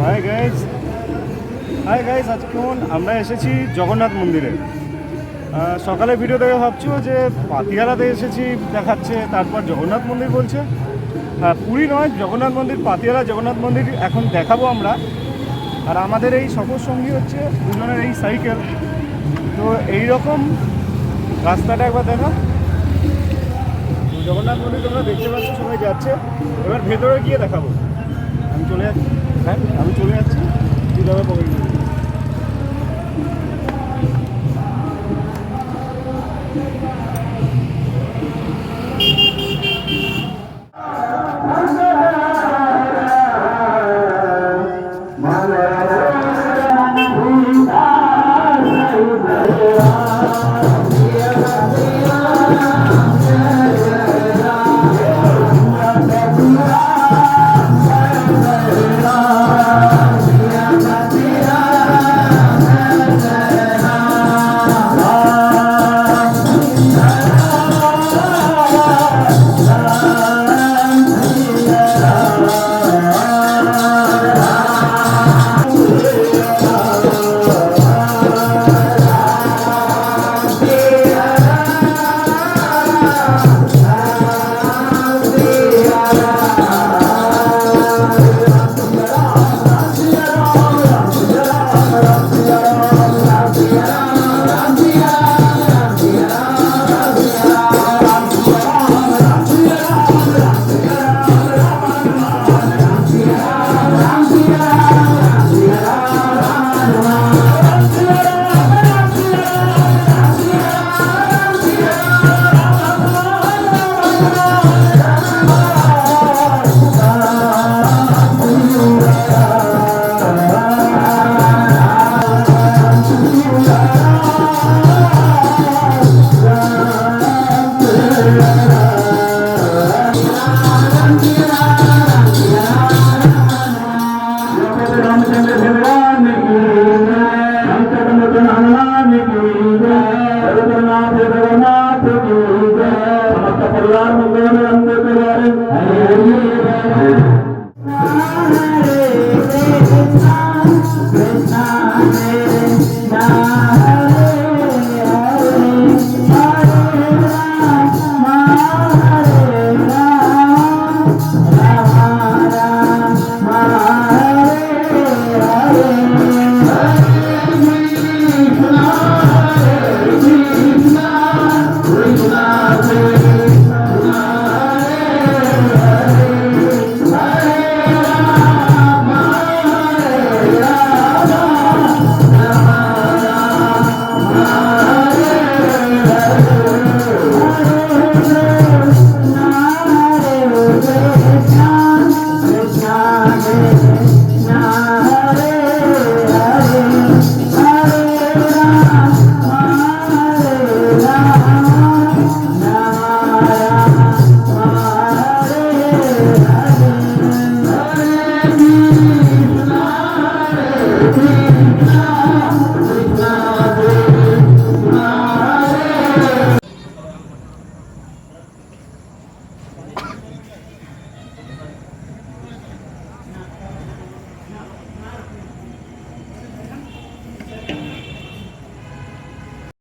Hi guys আজকে আমরা এসেছি জগন্নাথ মন্দিরে। সকালে ভিডিও দেখে ভাবছো যে পাতিয়ালাতে এসেছি দেখাচ্ছে, তারপর জগন্নাথ মন্দির বলছে। হ্যাঁ, পুরী নয়, জগন্নাথ মন্দির, পাতিয়ালা জগন্নাথ মন্দির এখন দেখাবো আমরা। আর আমাদের এই সফর সঙ্গী হচ্ছে দুজনের এই সাইকেল। তো এই রকম রাস্তাটা একবার দেখা। জগন্নাথ মন্দির তোমরা দেখতে পাচ্ছ, সবাই যাচ্ছে। এবার ভেতরে গিয়ে দেখাবো। আমি চলে যাচ্ছি, কীভাবে পকেট নিয়ে। परिवार मंगल